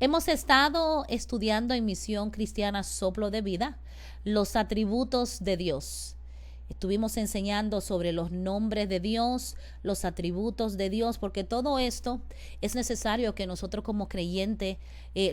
Hemos estado estudiando en Misión Cristiana Soplo de Vida los atributos de Dios. Estuvimos enseñando sobre los nombres de Dios, los atributos de Dios, porque todo esto es necesario que nosotros como creyentes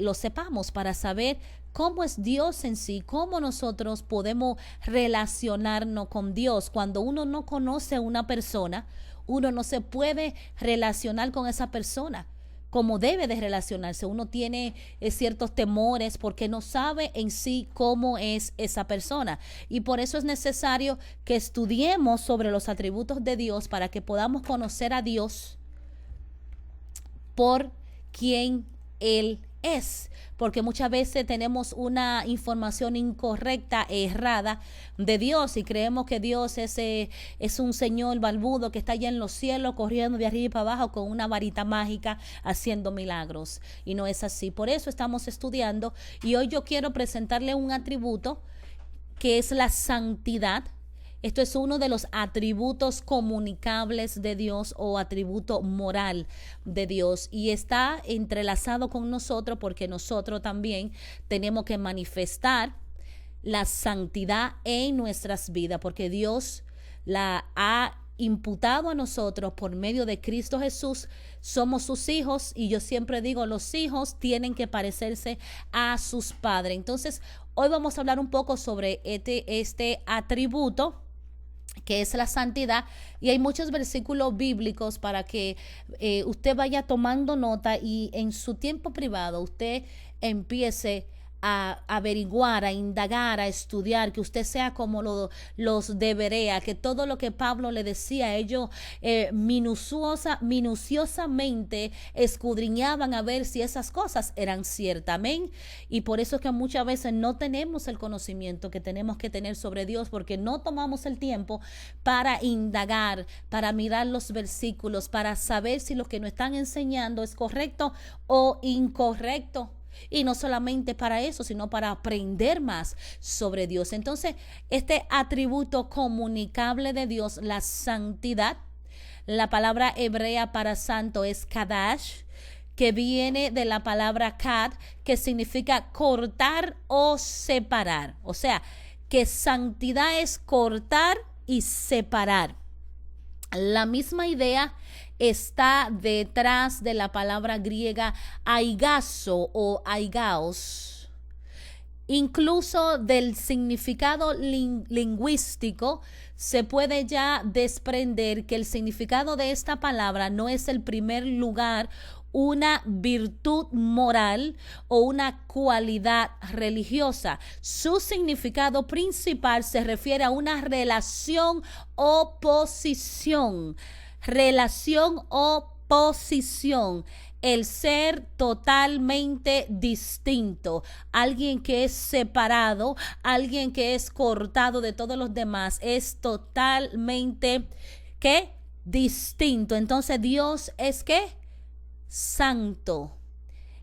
lo sepamos para saber cómo es Dios en sí, cómo nosotros podemos relacionarnos con Dios. Cuando uno no conoce a una persona, uno no se puede relacionar con esa persona como debe de relacionarse. Uno tiene ciertos temores porque no sabe en sí cómo es esa persona. Y por eso es necesario que estudiemos sobre los atributos de Dios para que podamos conocer a Dios por quien Él es, porque muchas veces tenemos una información incorrecta e errada de Dios y creemos que Dios es un señor barbudo que está allá en los cielos corriendo de arriba para abajo con una varita mágica haciendo milagros, y no es así. Por eso estamos estudiando, y hoy yo quiero presentarle un atributo que es la santidad. Esto es uno de los atributos comunicables de Dios o atributo moral de Dios, y está entrelazado con nosotros porque nosotros también tenemos que manifestar la santidad en nuestras vidas, porque Dios la ha imputado a nosotros por medio de Cristo Jesús. Somos sus hijos, y yo siempre digo, los hijos tienen que parecerse a sus padres. Entonces, hoy vamos a hablar un poco sobre este atributo que es la santidad, y hay muchos versículos bíblicos para que usted vaya tomando nota y en su tiempo privado usted empiece a averiguar, a indagar, a estudiar, que usted sea como los de Berea, que todo lo que Pablo le decía, ellos minuciosamente escudriñaban a ver si esas cosas eran ciertas. Amén. Y por eso es que muchas veces no tenemos el conocimiento que tenemos que tener sobre Dios, porque no tomamos el tiempo para indagar, para mirar los versículos, para saber si lo que nos están enseñando es correcto o incorrecto. Y no solamente para eso, sino para aprender más sobre Dios. Entonces, este atributo comunicable de Dios, la santidad, la palabra hebrea para santo es kadash, que viene de la palabra kad, que significa cortar o separar. O sea, que santidad es cortar y separar. La misma idea está detrás de la palabra griega aigazo o aigaos. Incluso del significado lingüístico se puede ya desprender que el significado de esta palabra no es en primer lugar una virtud moral o una cualidad religiosa. Su significado principal se refiere a una relación o posición. Relación o posición. El ser totalmente distinto, alguien que es separado, alguien que es cortado de todos los demás, es totalmente ¿qué? Distinto. Entonces Dios es ¿qué? Santo,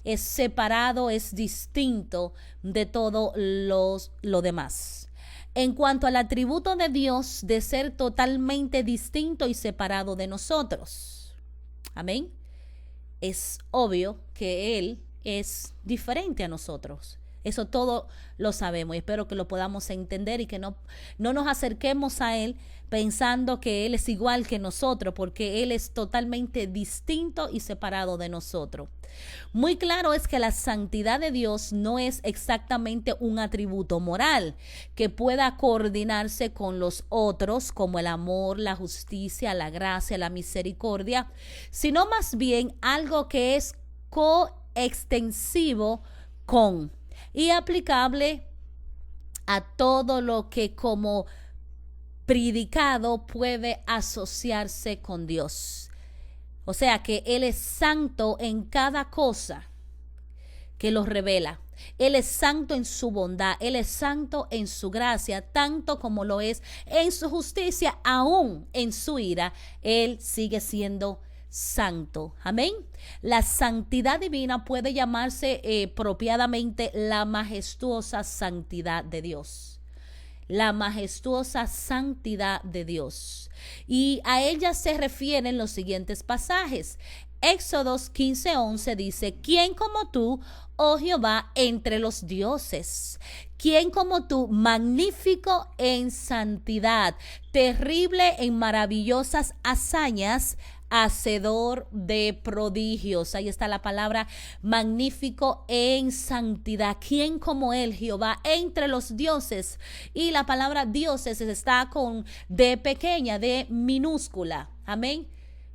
es separado, es distinto de todo lo demás. En cuanto al atributo de Dios de ser totalmente distinto y separado de nosotros, amén, es obvio que Él es diferente a nosotros. Eso todo lo sabemos, y espero que lo podamos entender y que no nos acerquemos a Él pensando que Él es igual que nosotros, porque Él es totalmente distinto y separado de nosotros. Muy claro es que la santidad de Dios no es exactamente un atributo moral que pueda coordinarse con los otros, como el amor, la justicia, la gracia, la misericordia, sino más bien algo que es coextensivo con y aplicable a todo lo que como predicado puede asociarse con Dios. O sea que Él es santo en cada cosa que lo revela. Él es santo en su bondad, Él es santo en su gracia, tanto como lo es en su justicia, aún en su ira, Él sigue siendo santo. Amén. La santidad divina puede llamarse apropiadamente la majestuosa santidad de Dios. La majestuosa santidad de Dios. Y a ella se refieren los siguientes pasajes. Éxodos 15:11 dice: ¿Quién como tú, oh Jehová, entre los dioses? ¿Quién como tú, magnífico en santidad, terrible en maravillosas hazañas, hacedor de prodigios? Ahí está la palabra magnífico en santidad. ¿Quién como él, Jehová, entre los dioses? Y la palabra dioses está con D pequeña, D minúscula. Amén.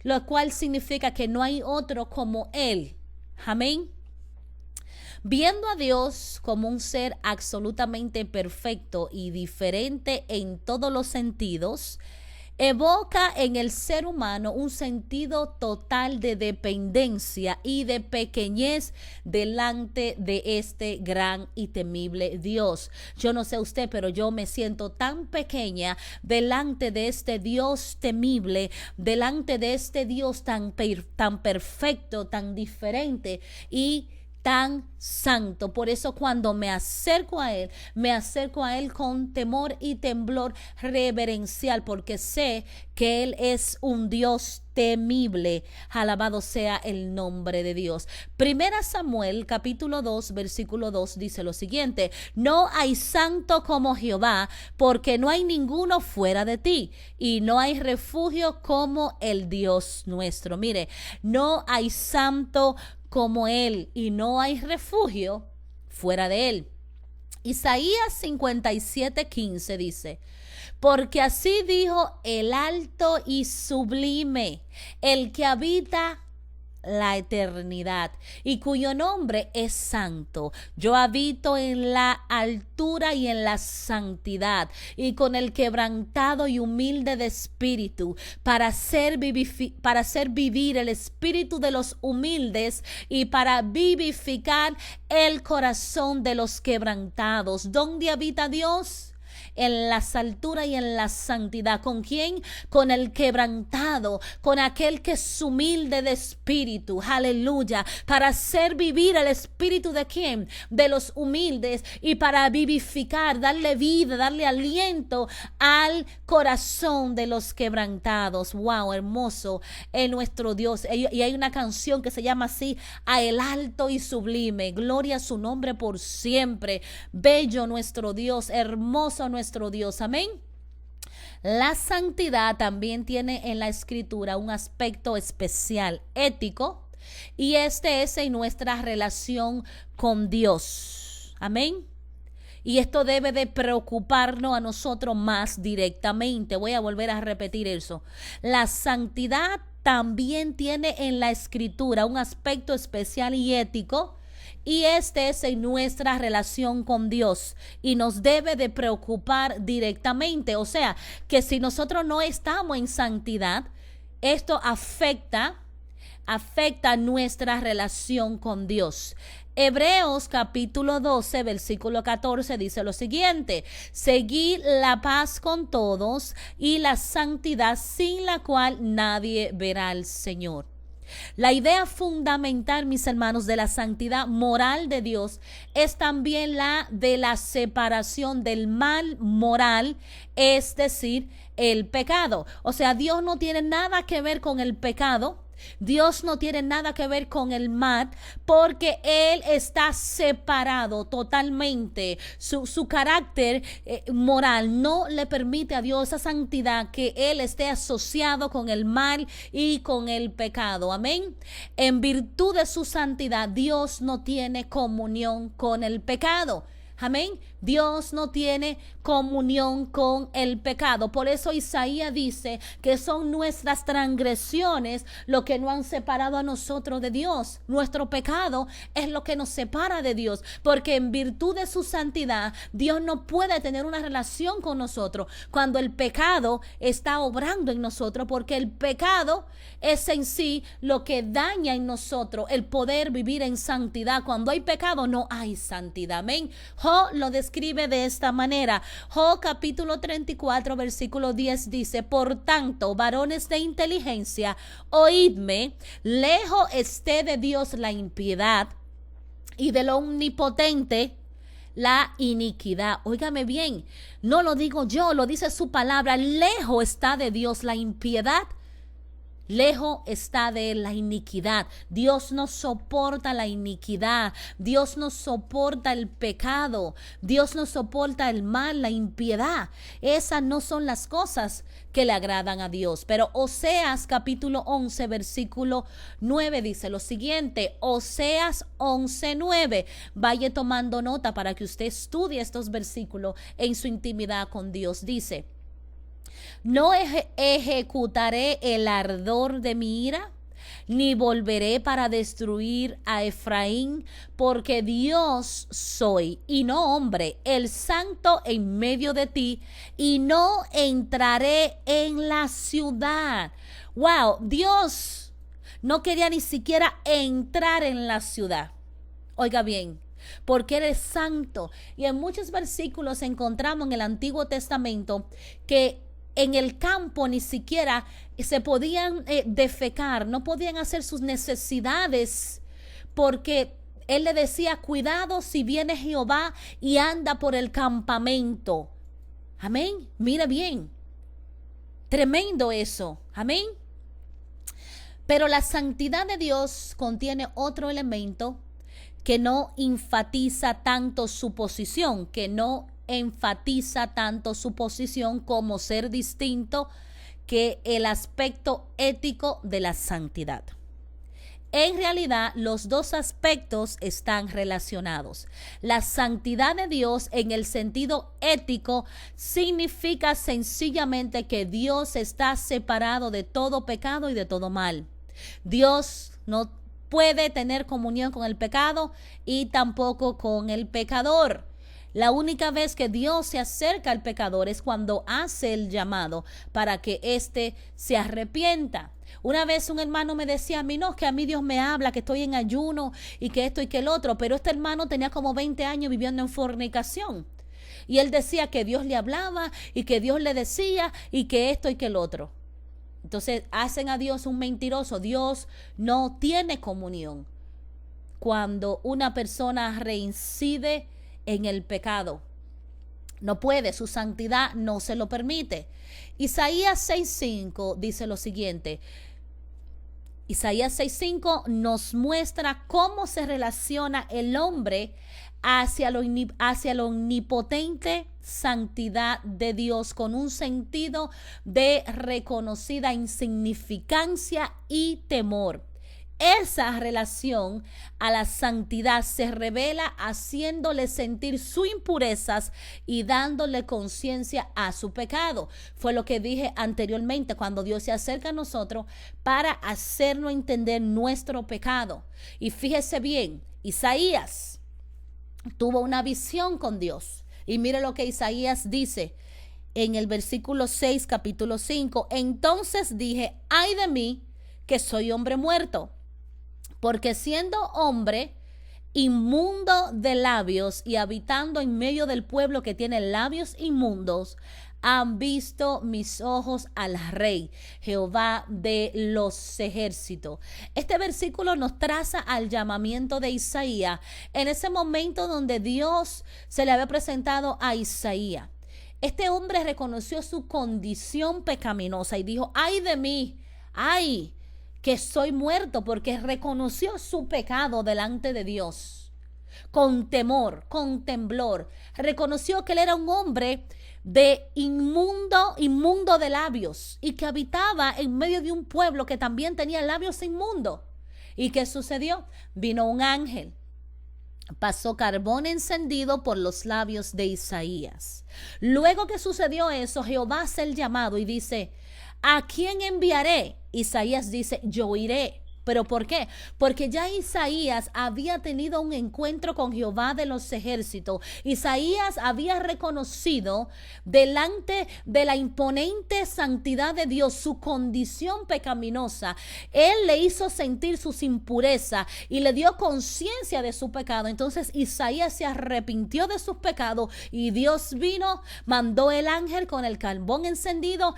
Lo cual significa que no hay otro como él. Amén. Viendo a Dios como un ser absolutamente perfecto y diferente en todos los sentidos, evoca en el ser humano un sentido total de dependencia y de pequeñez delante de este gran y temible Dios. Yo no sé usted, pero yo me siento tan pequeña delante de este Dios temible, delante de este Dios tan perfecto, tan diferente y tan santo. Por eso cuando me acerco a él con temor y temblor reverencial, porque sé que él es un Dios temible. Alabado sea el nombre de Dios. Primera Samuel capítulo 2 versículo 2 dice lo siguiente: no hay santo como Jehová, porque no hay ninguno fuera de ti, y no hay refugio como el Dios nuestro. Mire, no hay santo como él y no hay refugio fuera de él. Isaías 57:15 dice: porque así dijo el alto y sublime, el que habita la eternidad y cuyo nombre es santo. Yo habito en la altura y en la santidad, y con el quebrantado y humilde de espíritu, para hacer vivir el espíritu de los humildes y para vivificar el corazón de los quebrantados. ¿Dónde habita Dios? En las alturas y en la santidad. ¿Con quién? Con el quebrantado, con aquel que es humilde de espíritu. Aleluya. Para hacer vivir el espíritu de quién? De los humildes, y para vivificar, darle vida, darle aliento al corazón de los quebrantados. Wow, hermoso es nuestro Dios. Y hay una canción que se llama así: a el alto y sublime, gloria a su nombre por siempre. Bello nuestro Dios, hermoso nuestro Dios. Amén. La santidad también tiene en la escritura un aspecto especial ético, y este es en nuestra relación con Dios. Amén. Y esto debe de preocuparnos a nosotros más directamente. Voy a volver a repetir eso. La santidad también tiene en la escritura un aspecto especial y ético, y este es en nuestra relación con Dios, y nos debe de preocupar directamente. O sea, que si nosotros no estamos en santidad, esto afecta nuestra relación con Dios. Hebreos capítulo 12 versículo 14 dice lo siguiente: seguid la paz con todos y la santidad, sin la cual nadie verá al Señor. La idea fundamental, mis hermanos, de la santidad moral de Dios es también la de la separación del mal moral, es decir, el pecado. O sea, Dios no tiene nada que ver con el pecado. Dios no tiene nada que ver con el mal, porque Él está separado totalmente. Su carácter moral no le permite a Dios esa santidad, que Él esté asociado con el mal y con el pecado. Amén. En virtud de su santidad, Dios no tiene comunión con el pecado. Amén. Dios no tiene comunión con el pecado. Por eso Isaías dice que son nuestras transgresiones lo que nos han separado a nosotros de Dios. Nuestro pecado es lo que nos separa de Dios, porque en virtud de su santidad, Dios no puede tener una relación con nosotros cuando el pecado está obrando en nosotros, porque el pecado es en sí lo que daña en nosotros el poder vivir en santidad. Cuando hay pecado, no hay santidad. Amén. Job lo describe de esta manera. Job capítulo 34 versículo 10 dice: por tanto, varones de inteligencia, oídme, lejos esté de Dios la impiedad, y de lo omnipotente la iniquidad. Óigame bien, no lo digo yo, lo dice su palabra. Lejos está de Dios la impiedad Lejos está de él la iniquidad. Dios no soporta la iniquidad. Dios no soporta el pecado. Dios no soporta el mal, la impiedad. Esas no son las cosas que le agradan a Dios. Pero Oseas capítulo 11 versículo 9 dice lo siguiente. Oseas 11:9. Vaya tomando nota para que usted estudie estos versículos en su intimidad con Dios. Dice: no ejecutaré el ardor de mi ira, ni volveré para destruir a Efraín, porque Dios soy y no hombre, el santo en medio de ti, y no entraré en la ciudad. Wow, Dios no quería ni siquiera entrar en la ciudad. Oiga bien, porque Él es santo. Y en muchos versículos encontramos en el Antiguo Testamento que en el campo ni siquiera se podían defecar, no podían hacer sus necesidades, porque Él le decía: cuidado si viene Jehová y anda por el campamento. Amén. Mira bien, tremendo eso. Amén. Pero la santidad de Dios contiene otro elemento que no enfatiza tanto su posición, como ser distinto que el aspecto ético de la santidad. En realidad, los dos aspectos están relacionados. La santidad de Dios en el sentido ético significa sencillamente que Dios está separado de todo pecado y de todo mal. Dios no puede tener comunión con el pecado y tampoco con el pecador. La única vez que Dios se acerca al pecador es cuando hace el llamado para que éste se arrepienta. Una vez un hermano me decía a mí: no, que a mí Dios me habla, que estoy en ayuno y que esto y que el otro. Pero este hermano tenía como 20 años viviendo en fornicación. Y él decía que Dios le hablaba y que Dios le decía y que esto y que el otro. Entonces hacen a Dios un mentiroso. Dios no tiene comunión cuando una persona reincide en el pecado. No puede, su santidad no se lo permite. Isaías 6:5 dice lo siguiente. Isaías 6:5 nos muestra cómo se relaciona el hombre hacia la omnipotente santidad de Dios, con un sentido de reconocida insignificancia y temor. Esa relación a la santidad se revela haciéndole sentir sus impurezas y dándole conciencia a su pecado. Fue lo que dije anteriormente, cuando Dios se acerca a nosotros para hacernos entender nuestro pecado. Y fíjese bien, Isaías tuvo una visión con Dios. Y mire lo que Isaías dice en el versículo 6, capítulo 5. Entonces dije: ay de mí, que soy hombre muerto, porque siendo hombre inmundo de labios y habitando en medio del pueblo que tiene labios inmundos, han visto mis ojos al Rey, Jehová de los ejércitos. Este versículo nos traza al llamamiento de Isaías en ese momento donde Dios se le había presentado a Isaías. Este hombre reconoció su condición pecaminosa y dijo: ay de mí, ay, que soy muerto, porque reconoció su pecado delante de Dios con temor, con temblor. Reconoció que él era un hombre de inmundo de labios, y que habitaba en medio de un pueblo que también tenía labios inmundos. ¿Y qué sucedió? Vino un ángel, pasó carbón encendido por los labios de Isaías. Luego que sucedió eso, Jehová hace el llamado y dice: ¿a quién enviaré? Isaías dice: yo iré. ¿Pero por qué? Porque ya Isaías había tenido un encuentro con Jehová de los ejércitos. Isaías había reconocido delante de la imponente santidad de Dios su condición pecaminosa. Él le hizo sentir sus impurezas y le dio conciencia de su pecado. Entonces Isaías se arrepintió de sus pecados y Dios vino, mandó el ángel con el carbón encendido.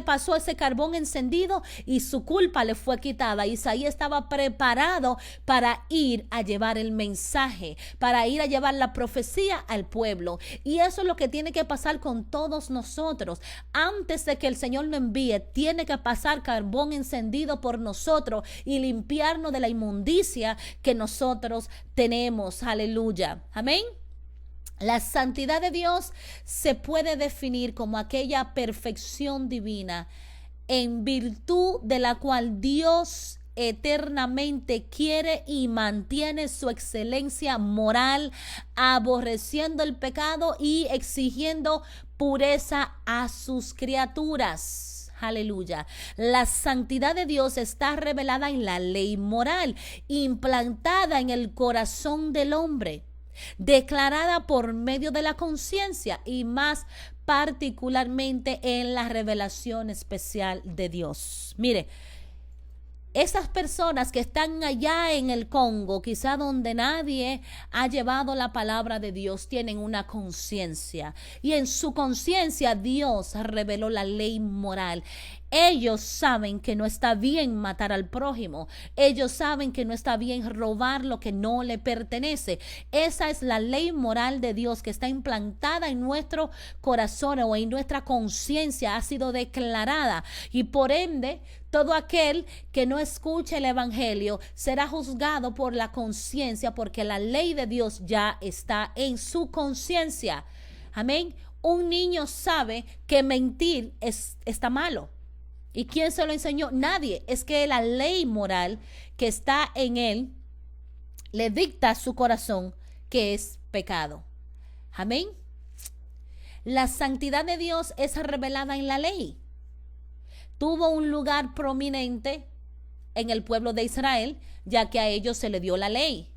Pasó ese carbón encendido y su culpa le fue quitada. Isaías Isaías estaba preparado para ir a llevar el mensaje, para ir a llevar la profecía al pueblo. Y eso es lo que tiene que pasar con todos nosotros. Antes de que el Señor nos envíe, tiene que pasar carbón encendido por nosotros y limpiarnos de la inmundicia que nosotros tenemos. Aleluya. Amén. La santidad de Dios se puede definir como aquella perfección divina en virtud de la cual Dios eternamente quiere y mantiene su excelencia moral, aborreciendo el pecado y exigiendo pureza a sus criaturas. Aleluya. La santidad de Dios está revelada en la ley moral, implantada en el corazón del hombre, declarada por medio de la conciencia y más particularmente en la revelación especial de Dios. Mire, esas personas que están allá en el Congo, quizá donde nadie ha llevado la palabra de Dios, tienen una conciencia. Y en su conciencia Dios reveló la ley moral. Ellos saben que no está bien matar al prójimo. Ellos saben que no está bien robar lo que no le pertenece. Esa es la ley moral de Dios que está implantada en nuestro corazón o en nuestra conciencia, ha sido declarada. Y por ende, todo aquel que no escuche el evangelio será juzgado por la conciencia, porque la ley de Dios ya está en su conciencia. Amén. Un niño sabe que mentir está malo. ¿Y quién se lo enseñó? Nadie. Es que la ley moral que está en él le dicta a su corazón que es pecado. Amén. La santidad de Dios es revelada en la ley. Tuvo un lugar prominente en el pueblo de Israel, ya que a ellos se le dio la ley.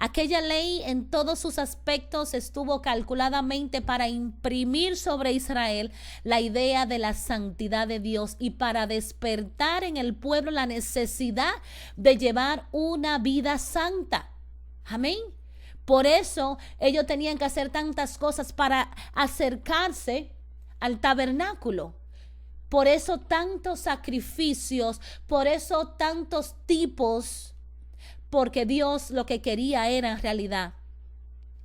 Aquella ley en todos sus aspectos estuvo calculadamente para imprimir sobre Israel la idea de la santidad de Dios y para despertar en el pueblo la necesidad de llevar una vida santa. Amén. Por eso ellos tenían que hacer tantas cosas para acercarse al tabernáculo. Por eso tantos sacrificios, por eso tantos tipos, porque Dios lo que quería era en realidad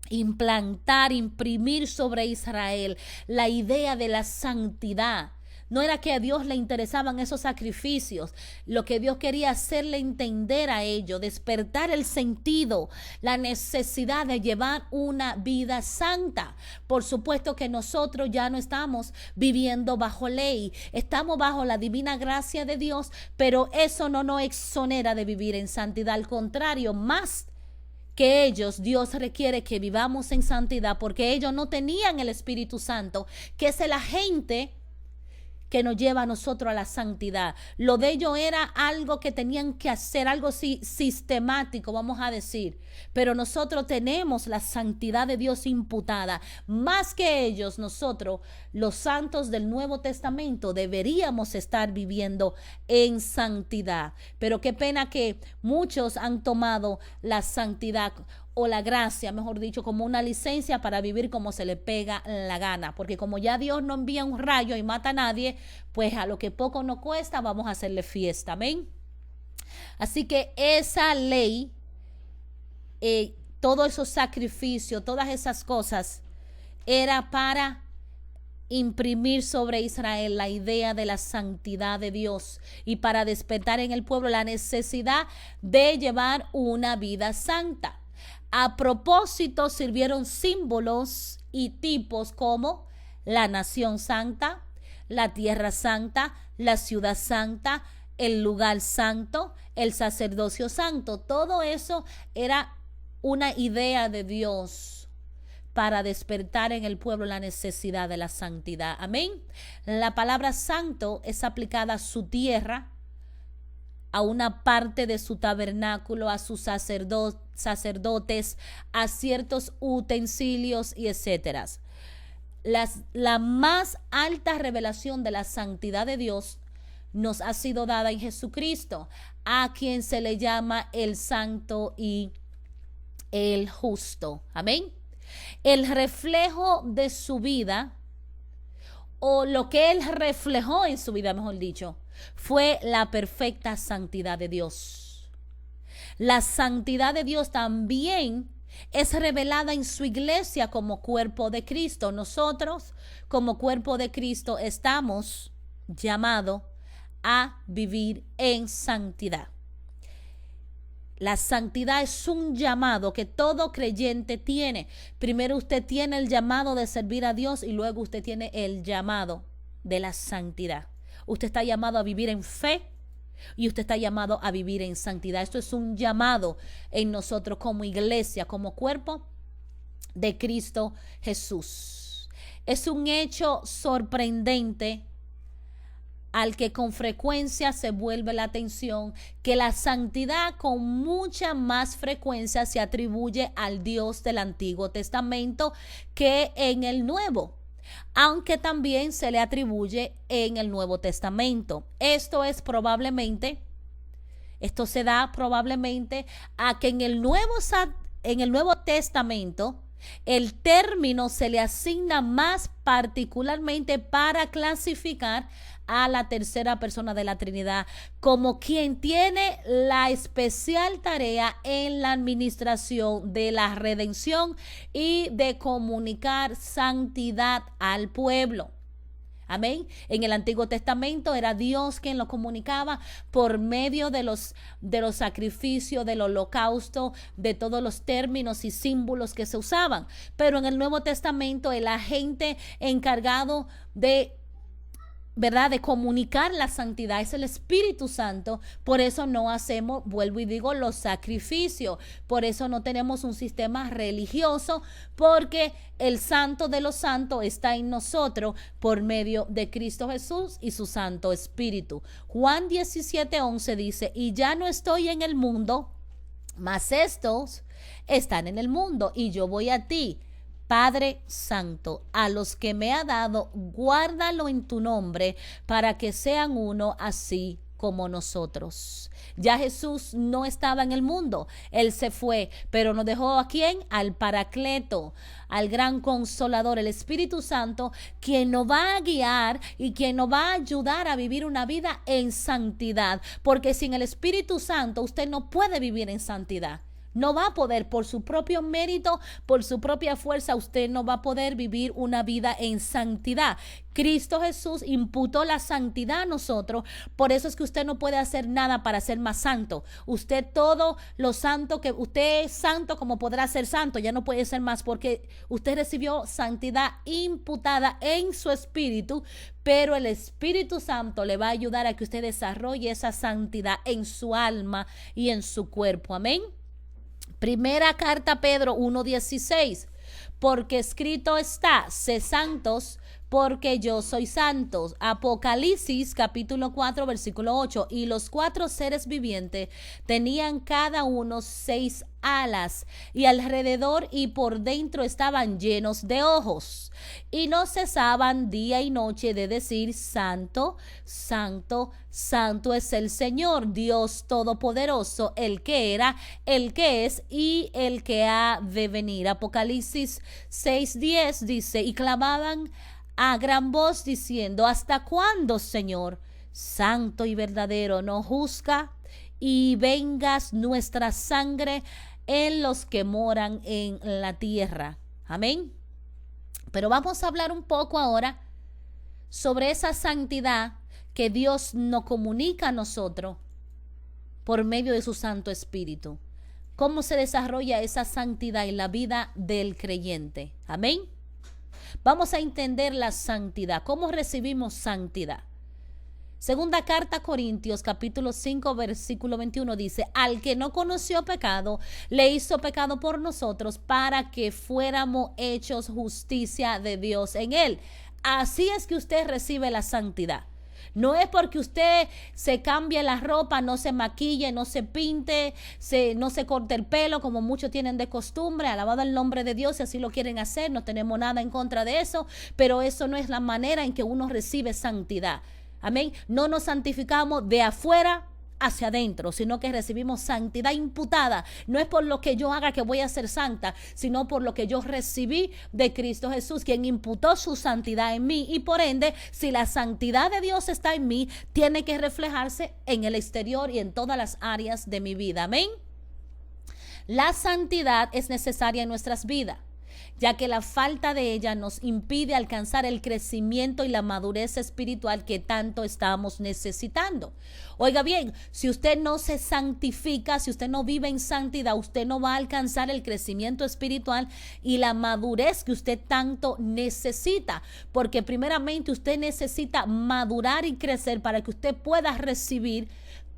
implantar, imprimir sobre Israel la idea de la santidad. No era que a Dios le interesaban esos sacrificios. Lo que Dios quería hacerle entender a ellos, despertar el sentido, la necesidad de llevar una vida santa. Por supuesto que nosotros ya no estamos viviendo bajo ley, estamos bajo la divina gracia de Dios, pero eso no nos exonera de vivir en santidad. Al contrario, más que ellos, Dios requiere que vivamos en santidad, porque ellos no tenían el Espíritu Santo, que es el agente que nos lleva a nosotros a la santidad. Lo de ellos era algo que tenían que hacer, algo sistemático, vamos a decir. Pero nosotros tenemos la santidad de Dios imputada. Más que ellos, nosotros, los santos del Nuevo Testamento, deberíamos estar viviendo en santidad. Pero qué pena que muchos han tomado la santidad o la gracia, mejor dicho, como una licencia para vivir como se le pega la gana, porque como ya Dios no envía un rayo y mata a nadie, pues a lo que poco nos cuesta vamos a hacerle fiesta, amén. Así que esa ley, todos esos sacrificios, todas esas cosas, era para imprimir sobre Israel la idea de la santidad de Dios y para despertar en el pueblo la necesidad de llevar una vida santa. A propósito, sirvieron símbolos y tipos como la nación santa, la tierra santa, la ciudad santa, el lugar santo, el sacerdocio santo. Todo eso era una idea de Dios para despertar en el pueblo la necesidad de la santidad. Amén. La palabra santo es aplicada a su tierra, a una parte de su tabernáculo, a sus sacerdotes, a ciertos utensilios y etcétera. La más alta revelación de la santidad de Dios nos ha sido dada en Jesucristo, a quien se le llama el santo y el justo. Amén. El reflejo de su vida, o lo que él reflejó en su vida, mejor dicho, fue la perfecta santidad de Dios. La santidad de Dios también es revelada en su iglesia como cuerpo de Cristo. Nosotros, como cuerpo de Cristo, estamos llamados a vivir en santidad. La santidad es un llamado que todo creyente tiene. Primero usted tiene el llamado de servir a Dios y luego usted tiene el llamado de la santidad. Usted está llamado a vivir en fe y usted está llamado a vivir en santidad. Esto es un llamado en nosotros como iglesia, como cuerpo de Cristo Jesús. Es un hecho sorprendente al que con frecuencia se vuelve la atención, que la santidad con mucha más frecuencia se atribuye al Dios del Antiguo Testamento que en el Nuevo, aunque también se le atribuye en el Nuevo Testamento. Esto se da probablemente a que en el Nuevo Testamento el término se le asigna más particularmente para clasificar a la tercera persona de la Trinidad como quien tiene la especial tarea en la administración de la redención y de comunicar santidad al pueblo. Amén. En el Antiguo Testamento era Dios quien lo comunicaba por medio de los sacrificios, del holocausto, de todos los términos y símbolos que se usaban. Pero en el Nuevo Testamento el agente encargado de comunicar la santidad es el Espíritu Santo. Por eso no hacemos, vuelvo y digo, los sacrificios. Por eso no tenemos un sistema religioso, porque el Santo de los Santos está en nosotros por medio de Cristo Jesús y su Santo Espíritu. Juan 17:11 dice: y ya no estoy en el mundo, mas estos están en el mundo, y yo voy a ti. Padre Santo, a los que me ha dado, guárdalo en tu nombre, para que sean uno así como nosotros. Ya Jesús no estaba en el mundo, Él se fue, pero nos dejó ¿a quién? Al Paracleto, al gran Consolador, el Espíritu Santo, quien nos va a guiar y quien nos va a ayudar a vivir una vida en santidad, porque sin el Espíritu Santo usted no puede vivir en santidad. No va a poder, por su propio mérito, por su propia fuerza, usted no va a poder vivir una vida en santidad. Cristo Jesús imputó la santidad a nosotros, por eso es que usted no puede hacer nada para ser más santo. Usted todo lo santo que usted es santo como podrá ser santo, ya no puede ser más porque usted recibió santidad imputada en su espíritu, pero el Espíritu Santo le va a ayudar a que usted desarrolle esa santidad en su alma y en su cuerpo. Amén. Primera carta a Pedro 1:16, porque escrito está: sé santos porque yo soy santo. Apocalipsis capítulo 4 versículo 8, y los 4 seres vivientes tenían cada uno 6 alas, y alrededor y por dentro estaban llenos de ojos, y no cesaban día y noche de decir: santo, santo, santo es el Señor Dios Todopoderoso, el que era, el que es y el que ha de venir. Apocalipsis 6:10 dice: y clamaban a gran voz diciendo: ¿hasta cuándo, Señor, santo y verdadero, no juzga y vengas nuestra sangre en los que moran en la tierra? Amén. Pero vamos a hablar un poco ahora sobre esa santidad que Dios nos comunica a nosotros por medio de su Santo Espíritu. ¿Cómo se desarrolla esa santidad en la vida del creyente? Amén. Vamos a entender la santidad. ¿Cómo recibimos santidad? Segunda carta a Corintios capítulo 5 versículo 21 dice: al que no conoció pecado, le hizo pecado por nosotros, para que fuéramos hechos justicia de Dios en él. Así es que usted recibe la santidad. No es porque usted se cambie la ropa, no se maquille, no se pinte, no se corte el pelo, como muchos tienen de costumbre. Alabado el nombre de Dios, si así lo quieren hacer, no tenemos nada en contra de eso, pero eso no es la manera en que uno recibe santidad. Amén. No nos santificamos de afuera hacia adentro, sino que recibimos santidad imputada. No es por lo que yo haga que voy a ser santa, sino por lo que yo recibí de Cristo Jesús, quien imputó su santidad en mí. Y por ende, si la santidad de Dios está en mí, tiene que reflejarse en el exterior y en todas las áreas de mi vida. Amén. La santidad es necesaria en nuestras vidas, ya que la falta de ella nos impide alcanzar el crecimiento y la madurez espiritual que tanto estamos necesitando. Oiga bien, si usted no se santifica, si usted no vive en santidad, usted no va a alcanzar el crecimiento espiritual y la madurez que usted tanto necesita, porque primeramente usted necesita madurar y crecer para que usted pueda recibir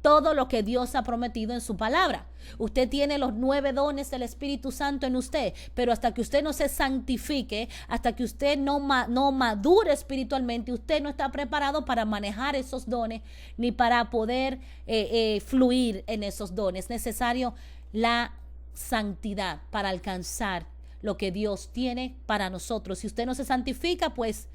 todo lo que Dios ha prometido en su palabra. Usted tiene los 9 dones del Espíritu Santo en usted, pero hasta que usted no se santifique, hasta que usted no madure espiritualmente, usted no está preparado para manejar esos dones ni para poder fluir en esos dones. Es necesario la santidad para alcanzar lo que Dios tiene para nosotros. Si usted no se santifica, pues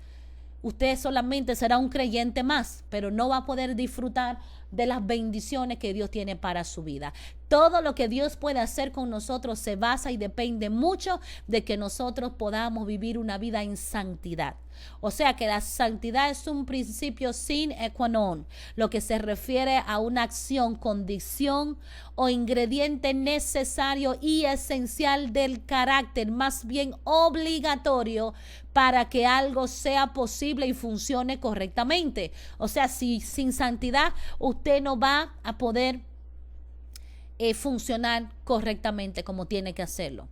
usted solamente será un creyente más, pero no va a poder disfrutar de las bendiciones que Dios tiene para su vida. Todo lo que Dios puede hacer con nosotros se basa y depende mucho de que nosotros podamos vivir una vida en santidad. O sea que la santidad es un principio sine qua non, lo que se refiere a una acción, condición o ingrediente necesario y esencial del carácter, más bien obligatorio para que algo sea posible y funcione correctamente. O sea, si sin santidad usted no va a poder funcionar correctamente como tiene que hacerlo.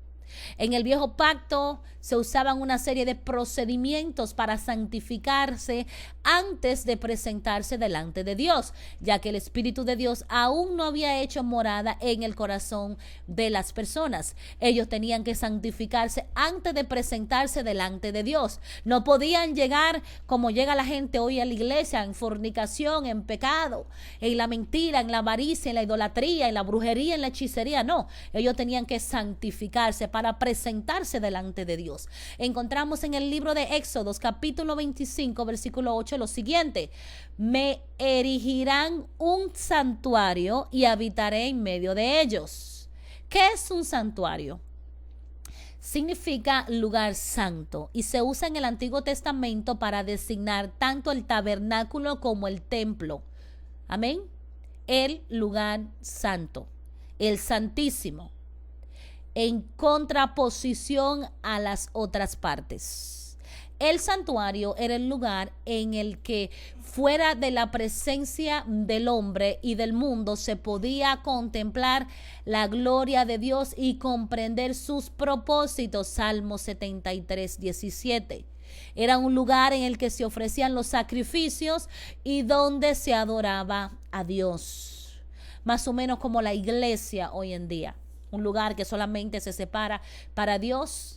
En el viejo pacto se usaban una serie de procedimientos para santificarse antes de presentarse delante de Dios, ya que el Espíritu de Dios aún no había hecho morada en el corazón de las personas. Ellos tenían que santificarse antes de presentarse delante de Dios. No podían llegar como llega la gente hoy a la iglesia, en fornicación, en pecado, en la mentira, en la avaricia, en la idolatría, en la brujería, en la hechicería. No, ellos tenían que santificarse para presentarse delante de Dios. Encontramos en el libro de Éxodos, capítulo 25, versículo 8, lo siguiente: me erigirán un santuario y habitaré en medio de ellos. ¿Qué es un santuario? Significa lugar santo y se usa en el Antiguo Testamento para designar tanto el tabernáculo como el templo. Amén. El lugar santo, el santísimo, en contraposición a las otras partes. El santuario era el lugar en el que fuera de la presencia del hombre y del mundo se podía contemplar la gloria de Dios y comprender sus propósitos. Salmo 73, 17. Era un lugar en el que se ofrecían los sacrificios y donde se adoraba a Dios. Más o menos como la iglesia hoy en día. Un lugar que solamente se separa para Dios,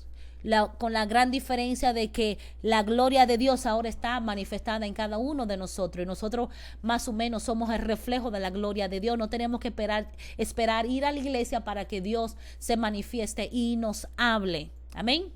con la gran diferencia de que la gloria de Dios ahora está manifestada en cada uno de nosotros. Y nosotros más o menos somos el reflejo de la gloria de Dios. No tenemos que esperar ir a la iglesia para que Dios se manifieste y nos hable. Amén.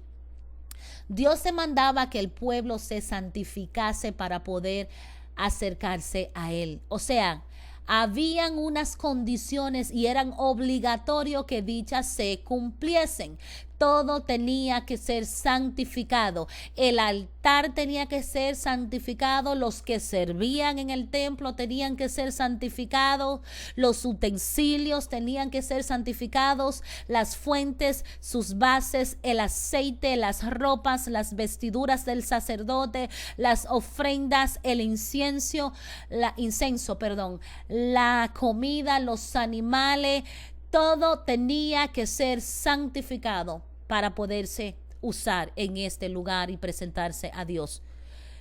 Dios demandaba que el pueblo se santificase para poder acercarse a Él. O sea, habían unas condiciones y eran obligatorio que dichas se cumpliesen. Todo tenía que ser santificado. El altar tenía que ser santificado. Los que servían en el templo tenían que ser santificados. Los utensilios tenían que ser santificados. Las fuentes, sus bases, el aceite, las ropas, las vestiduras del sacerdote, las ofrendas, el incienso, la comida, los animales. Todo tenía que ser santificado para poderse usar en este lugar y presentarse a Dios.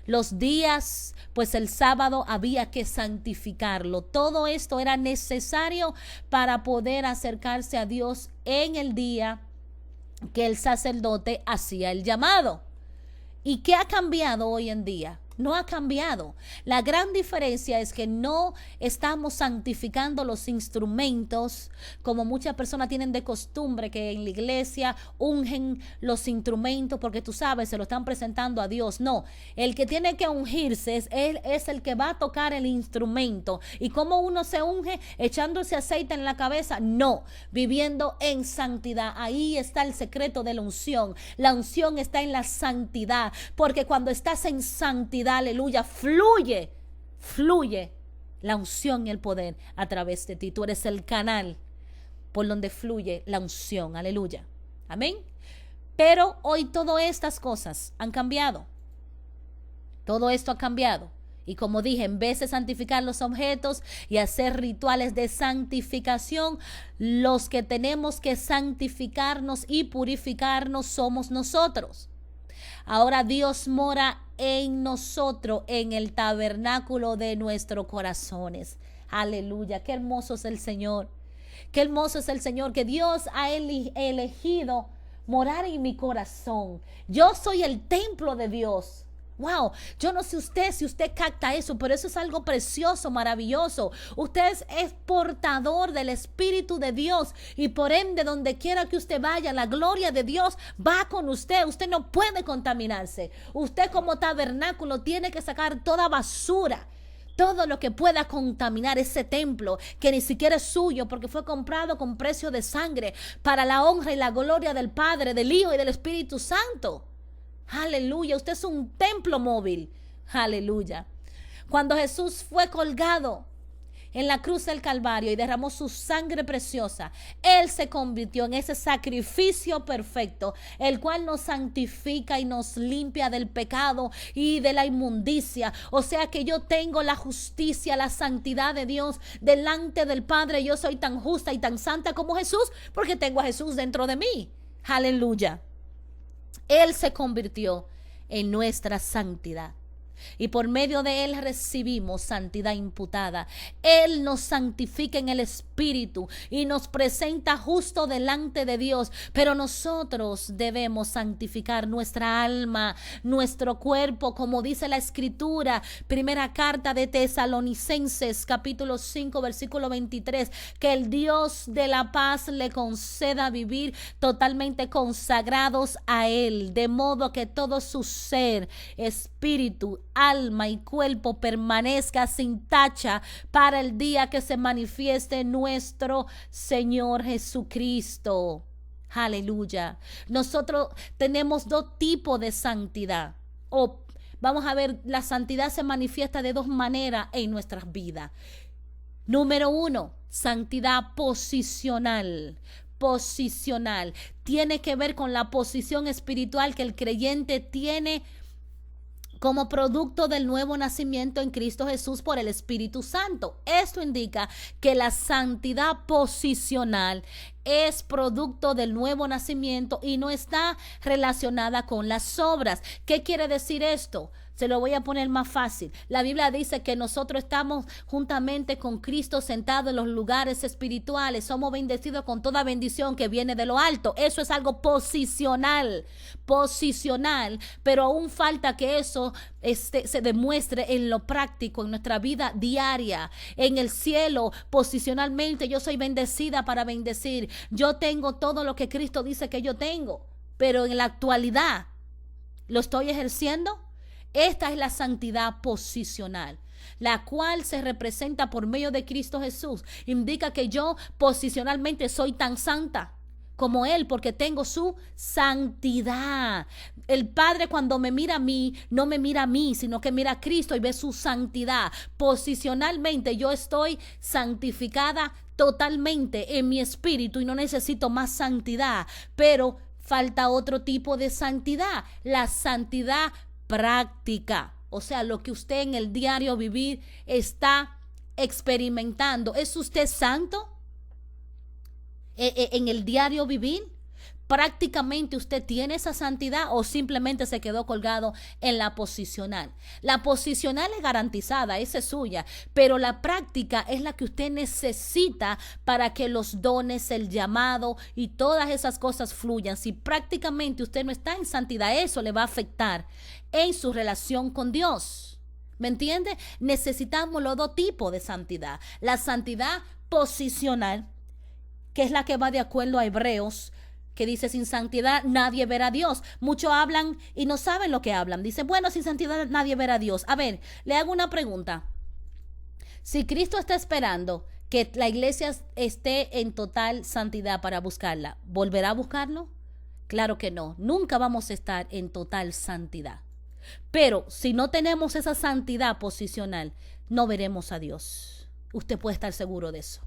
Los días, pues el sábado había que santificarlo. Todo esto era necesario para poder acercarse a Dios en el día que el sacerdote hacía el llamado. ¿Y qué ha cambiado hoy en día? No ha cambiado. La gran diferencia es que no estamos santificando los instrumentos como muchas personas tienen de costumbre, que en la iglesia ungen los instrumentos porque tú sabes, se lo están presentando a Dios. No, el que tiene que ungirse él es el que va a tocar el instrumento. ¿Y cómo uno se unge? Echándose aceite en la cabeza. No, viviendo en santidad. Ahí está el secreto de la unción. La unción está en la santidad, porque cuando estás en santidad, aleluya, fluye la unción y el poder a través de ti. Tú eres el canal por donde fluye la unción, aleluya, amén. Pero hoy todas estas cosas han cambiado. Todo esto ha cambiado. Y como dije, en vez de santificar los objetos y hacer rituales de santificación, los que tenemos que santificarnos y purificarnos somos nosotros. Ahora Dios mora en nosotros, en el tabernáculo de nuestros corazones. Aleluya, qué hermoso es el Señor. Qué hermoso es el Señor, que Dios ha elegido morar en mi corazón. Yo soy el templo de Dios. Wow, yo no sé si usted capta eso, pero eso es algo precioso, maravilloso. Usted es portador del Espíritu de Dios y por ende donde quiera que usted vaya, la gloria de Dios va con usted. Usted no puede contaminarse. Usted como tabernáculo tiene que sacar toda basura, todo lo que pueda contaminar ese templo que ni siquiera es suyo, porque fue comprado con precio de sangre para la honra y la gloria del Padre, del Hijo y del Espíritu Santo. Aleluya, usted es un templo móvil. Aleluya. Cuando Jesús fue colgado en la cruz del Calvario y derramó su sangre preciosa, Él se convirtió en ese sacrificio perfecto, el cual nos santifica y nos limpia del pecado y de la inmundicia. O sea que yo tengo la justicia, la santidad de Dios delante del Padre. Yo soy tan justa y tan santa como Jesús porque tengo a Jesús dentro de mí. Aleluya. Él se convirtió en nuestra santidad. Y por medio de Él recibimos santidad imputada. Él nos santifica en el Espíritu y nos presenta justo delante de Dios. Pero nosotros debemos santificar nuestra alma, nuestro cuerpo, como dice la Escritura. Primera carta de Tesalonicenses, capítulo 5, versículo 23. Que el Dios de la paz le conceda vivir totalmente consagrados a Él, de modo que todo su ser, espíritu, alma y cuerpo permanezca sin tacha para el día que se manifieste nuestro Señor Jesucristo. Aleluya. Nosotros tenemos dos tipos de santidad. Vamos a ver, la santidad se manifiesta de dos maneras en nuestras vidas. Número 1, santidad posicional. Posicional. Tiene que ver con la posición espiritual que el creyente tiene como producto del nuevo nacimiento en Cristo Jesús por el Espíritu Santo. Esto indica que la santidad posicional es producto del nuevo nacimiento y no está relacionada con las obras. ¿Qué quiere decir esto? Se lo voy a poner más fácil. La Biblia dice que nosotros estamos juntamente con Cristo sentados en los lugares espirituales. Somos bendecidos con toda bendición que viene de lo alto. Eso es algo posicional. Posicional. Pero aún falta que eso se demuestre en lo práctico, en nuestra vida diaria. En el cielo, posicionalmente, yo soy bendecida para bendecir. Yo tengo todo lo que Cristo dice que yo tengo. Pero en la actualidad, ¿lo estoy ejerciendo? Esta es la santidad posicional, la cual se representa por medio de Cristo Jesús. Indica que yo posicionalmente soy tan santa como Él porque tengo su santidad. El Padre cuando me mira a mí, no me mira a mí, sino que mira a Cristo y ve su santidad. Posicionalmente yo estoy santificada totalmente en mi espíritu y no necesito más santidad. Pero falta otro tipo de santidad, la santidad práctica, o sea, lo que usted en el diario vivir está experimentando. ¿Es usted santo en el diario vivir? ¿Prácticamente usted tiene esa santidad o simplemente se quedó colgado en la posicional? La posicional es garantizada, esa es suya, pero la práctica es la que usted necesita para que los dones, el llamado y todas esas cosas fluyan. Si prácticamente usted no está en santidad, eso le va a afectar en su relación con Dios. ¿Me entiende? Necesitamos los dos tipos de santidad. La santidad posicional, que es la que va de acuerdo a Hebreos, que dice: sin santidad nadie verá a Dios. Muchos hablan y no saben lo que hablan. Dicen: bueno, sin santidad nadie verá a Dios. A ver, le hago una pregunta. Si Cristo está esperando que la iglesia esté en total santidad para buscarla, ¿volverá a buscarlo? Claro que no. Nunca vamos a estar en total santidad. Pero si no tenemos esa santidad posicional, no veremos a Dios. Usted puede estar seguro de eso.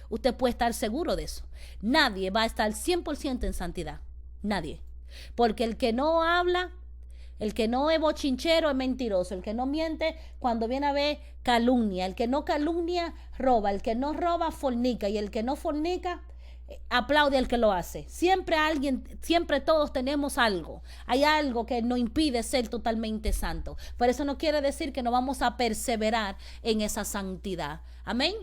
Usted puede estar seguro de eso. Nadie va a estar 100% en santidad. Nadie. Porque el que no habla, el que no es bochinchero es mentiroso. El que no miente, cuando viene a ver, calumnia. El que no calumnia, roba. El que no roba, fornica. Y el que no fornica, aplaude al que lo hace. Siempre todos tenemos algo. Hay algo que nos impide ser totalmente santo. Pero eso no quiere decir que no vamos a perseverar en esa santidad. Amén.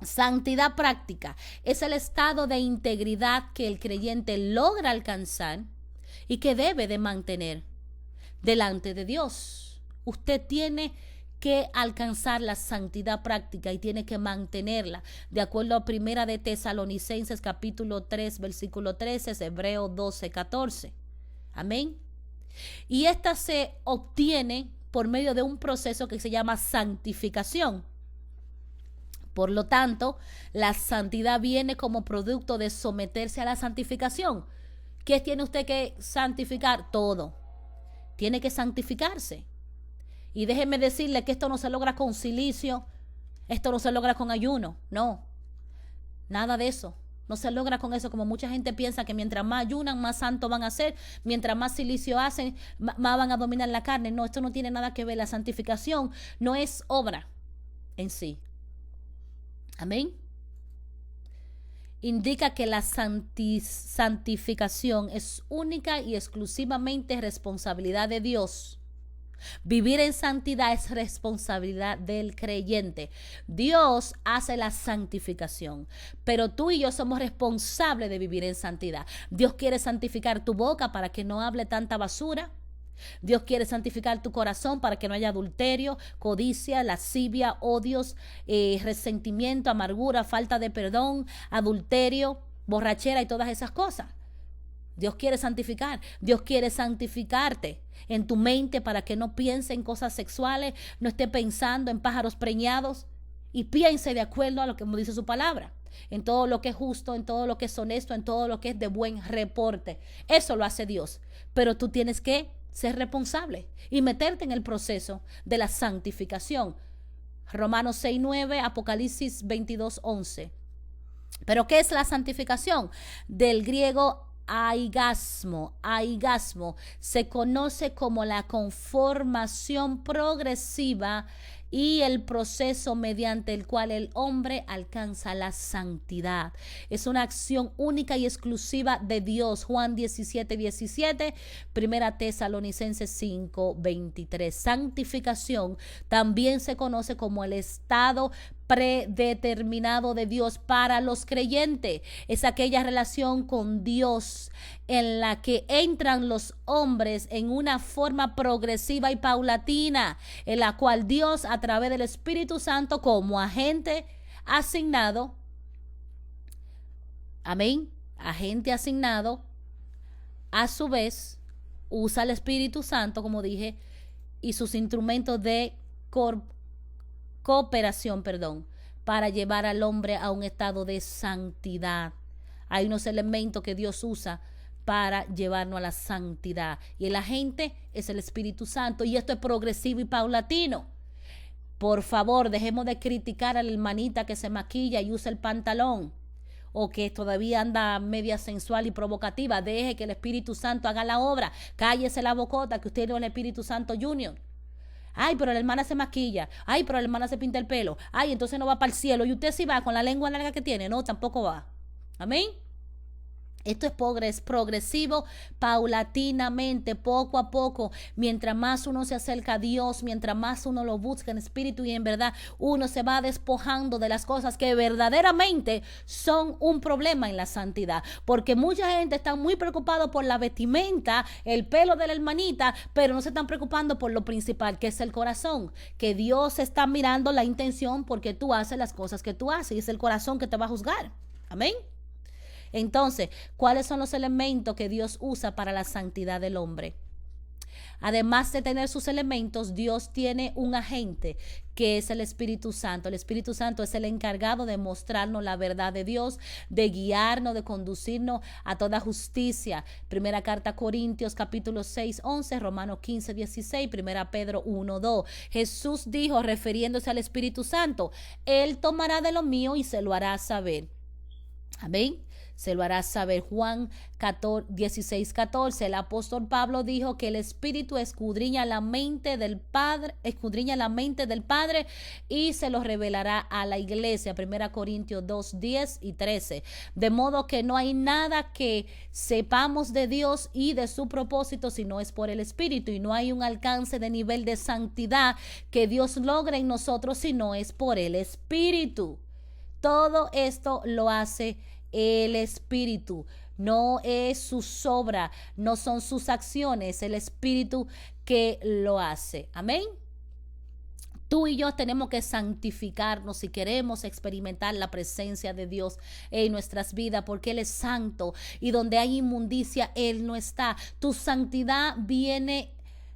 Santidad práctica es el estado de integridad que el creyente logra alcanzar y que debe de mantener delante de Dios. Usted tiene que alcanzar la santidad práctica y tiene que mantenerla de acuerdo a Primera de Tesalonicenses capítulo 3 versículo 13, Hebreos 12, 14. Amén. Y esta se obtiene por medio de un proceso que se llama santificación. Por lo tanto, la santidad viene como producto de someterse a la santificación. ¿Qué tiene usted que santificar? Todo. Tiene que santificarse. Y déjeme decirle que esto no se logra con silicio, esto no se logra con ayuno, no. Nada de eso. No se logra con eso, como mucha gente piensa que mientras más ayunan, más santos van a ser, mientras más silicio hacen, más van a dominar la carne. No, esto no tiene nada que ver. La santificación no es obra en sí. Amén. Indica que la santificación es única y exclusivamente responsabilidad de Dios. Vivir en santidad es responsabilidad del creyente. Dios hace la santificación, pero tú y yo somos responsables de vivir en santidad. Dios quiere santificar tu boca para que no hable tanta basura. Dios quiere santificar tu corazón para que no haya adulterio, codicia, lascivia, odios, resentimiento, amargura, falta de perdón, adulterio, borrachera y todas esas cosas. Dios quiere santificar. Dios quiere santificarte en tu mente para que no piense en cosas sexuales, no esté pensando en pájaros preñados y piense de acuerdo a lo que dice su palabra. En todo lo que es justo, en todo lo que es honesto, en todo lo que es de buen reporte. Eso lo hace Dios. Pero tú tienes que ser responsable y meterte en el proceso de la santificación. Romanos 6:9, Apocalipsis 22:11. ¿Pero qué es la santificación? Del griego aigasmo. Aigasmo se conoce como la conformación progresiva y el proceso mediante el cual el hombre alcanza la santidad. Es una acción única y exclusiva de Dios. Juan 17:17, Primera Tesalonicenses 5:23. Santificación también se conoce como el estado predeterminado de Dios para los creyentes. Es aquella relación con Dios en la que entran los hombres en una forma progresiva y paulatina, en la cual Dios, a través del Espíritu Santo, como agente asignado, amén, agente asignado, a su vez usa el Espíritu Santo, como dije, y sus instrumentos de cooperación, para llevar al hombre a un estado de santidad. Hay unos elementos que Dios usa para llevarnos a la santidad, y el agente es el Espíritu Santo, y esto es progresivo y paulatino. Por favor, dejemos de criticar a la hermanita que se maquilla y usa el pantalón, o que todavía anda media sensual y provocativa. Deje que el Espíritu Santo haga la obra. Cállese la bocota, que usted no es el Espíritu Santo Junior. Ay, pero la hermana se maquilla. Ay, pero la hermana se pinta el pelo. Ay, entonces no va para el cielo. Y usted sí va con la lengua larga que tiene. No, tampoco va. Amén. Esto es progresivo, paulatinamente, poco a poco. Mientras más uno se acerca a Dios, mientras más uno lo busca en espíritu y en verdad, uno se va despojando de las cosas que verdaderamente son un problema en la santidad. Porque mucha gente está muy preocupada por la vestimenta, el pelo de la hermanita, pero no se están preocupando por lo principal, que es el corazón. Que Dios está mirando la intención porque tú haces las cosas que tú haces y es el corazón que te va a juzgar. Amén. Entonces, ¿cuáles son los elementos que Dios usa para la santidad del hombre? Además de tener sus elementos, Dios tiene un agente que es el Espíritu Santo. El Espíritu Santo es el encargado de mostrarnos la verdad de Dios, de guiarnos, de conducirnos a toda justicia. Primera carta a Corintios capítulo 6, 11, Romanos 15, 16, Primera Pedro 1, 2. Jesús dijo, refiriéndose al Espíritu Santo, Él tomará de lo mío y se lo hará saber. Amén. Se lo hará saber. Juan 16, 14. El apóstol Pablo dijo que el Espíritu escudriña la mente del Padre y se lo revelará a la iglesia. 1 Corintios 2, 10 y 13. De modo que no hay nada que sepamos de Dios y de su propósito si no es por el Espíritu, y no hay un alcance de nivel de santidad que Dios logre en nosotros si no es por el Espíritu. Todo esto lo hace el Espíritu, no es su obra, no son sus acciones, el Espíritu que lo hace. Amén. Tú y yo tenemos que santificarnos si queremos experimentar la presencia de Dios en nuestras vidas, porque Él es santo y donde hay inmundicia, Él no está. Tu santidad viene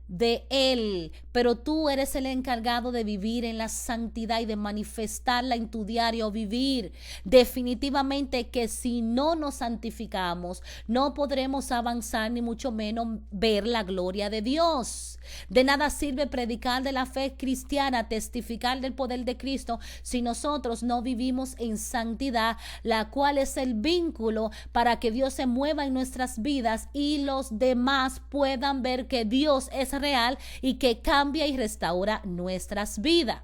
de Él, pero tú eres el encargado de vivir en la santidad y de manifestarla en tu diario vivir. Definitivamente que si no nos santificamos, no podremos avanzar ni mucho menos ver la gloria de Dios. De nada sirve predicar de la fe cristiana, testificar del poder de Cristo, si nosotros no vivimos en santidad, la cual es el vínculo para que Dios se mueva en nuestras vidas y los demás puedan ver que Dios es real y que cambia y restaura nuestras vidas.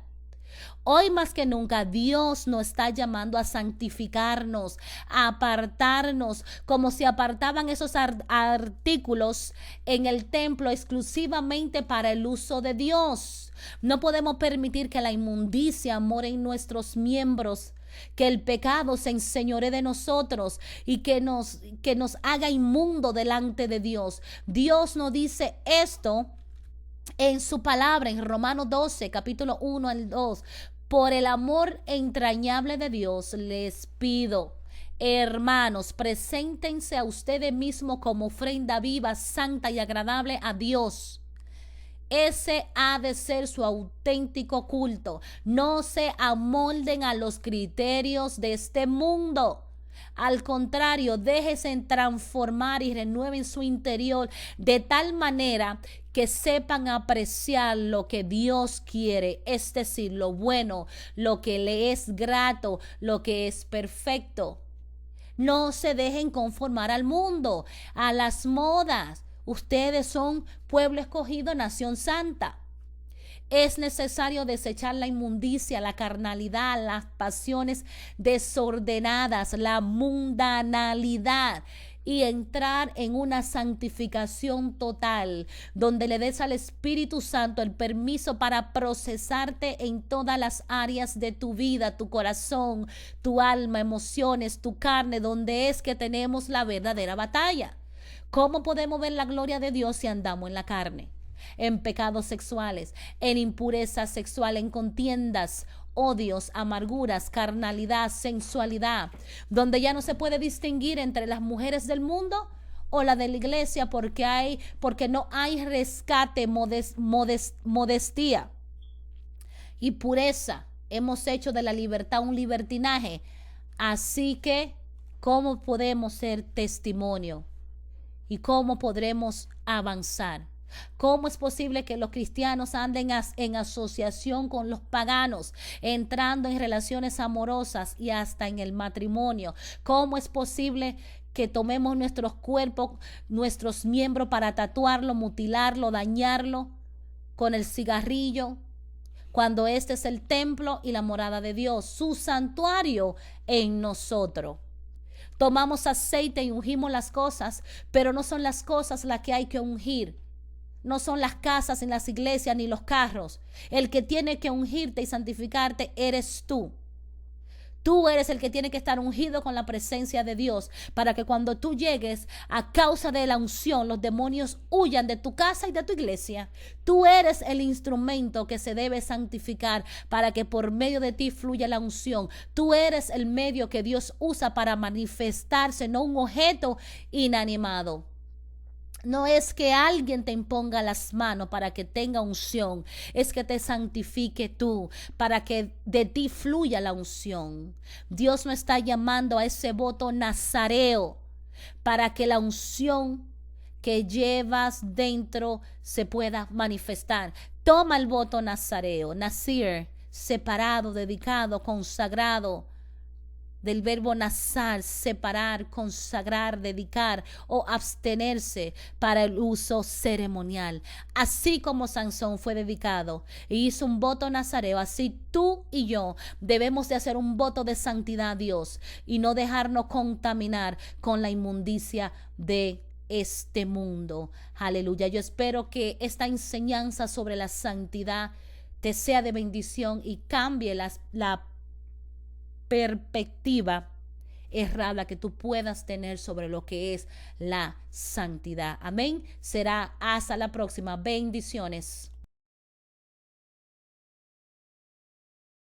Hoy más que nunca Dios nos está llamando a santificarnos, a apartarnos, como se apartaban esos artículos en el templo exclusivamente para el uso de Dios. No podemos permitir que la inmundicia more en nuestros miembros, que el pecado se enseñoree de nosotros y que nos haga inmundo delante de Dios. Dios nos dice esto en su palabra, en Romanos 12, capítulo 1 al 2. Por el amor entrañable de Dios, les pido, hermanos, preséntense a ustedes mismos como ofrenda viva, santa y agradable a Dios. Ese ha de ser su auténtico culto. No se amolden a los criterios de este mundo. Al contrario, déjense transformar y renueven su interior de tal manera que sepan apreciar lo que Dios quiere, es decir, lo bueno, lo que le es grato, lo que es perfecto. No se dejen conformar al mundo, a las modas. Ustedes son pueblo escogido, nación santa. Es necesario desechar la inmundicia, la carnalidad, las pasiones desordenadas, la mundanalidad y entrar en una santificación total, donde le des al Espíritu Santo el permiso para procesarte en todas las áreas de tu vida, tu corazón, tu alma, emociones, tu carne, donde es que tenemos la verdadera batalla. ¿Cómo podemos ver la gloria de Dios si andamos en la carne? En pecados sexuales, en impureza sexual, en contiendas, odios, amarguras, carnalidad, sensualidad, donde ya no se puede distinguir entre las mujeres del mundo o la de la iglesia porque no hay rescate, modestia y pureza. Hemos hecho de la libertad un libertinaje. Así que, ¿cómo podemos ser testimonio? ¿Y cómo podremos avanzar? ¿Cómo es posible que los cristianos anden en asociación con los paganos, entrando en relaciones amorosas y hasta en el matrimonio? ¿Cómo es posible que tomemos nuestros cuerpos, nuestros miembros para tatuarlo, mutilarlo, dañarlo con el cigarrillo, cuando este es el templo y la morada de Dios, su santuario en nosotros? Tomamos aceite y ungimos las cosas, pero no son las cosas las que hay que ungir. No son las casas, ni las iglesias, ni los carros. El que tiene que ungirte y santificarte eres tú. Tú eres el que tiene que estar ungido con la presencia de Dios para que cuando tú llegues, a causa de la unción, los demonios huyan de tu casa y de tu iglesia. Tú eres el instrumento que se debe santificar para que por medio de ti fluya la unción. Tú eres el medio que Dios usa para manifestarse, no un objeto inanimado. No es que alguien te imponga las manos para que tenga unción, es que te santifique tú, para que de ti fluya la unción. Dios no está llamando a ese voto nazareo para que la unción que llevas dentro se pueda manifestar. Toma el voto nazareo, nazir, separado, dedicado, consagrado, del verbo nazar, separar, consagrar, dedicar o abstenerse para el uso ceremonial. Así como Sansón fue dedicado y hizo un voto nazareo, así tú y yo debemos de hacer un voto de santidad a Dios y no dejarnos contaminar con la inmundicia de este mundo. Aleluya. Yo espero que esta enseñanza sobre la santidad te sea de bendición y cambie la perspectiva errada que tú puedas tener sobre lo que es la santidad. Amén. Será hasta la próxima. Bendiciones.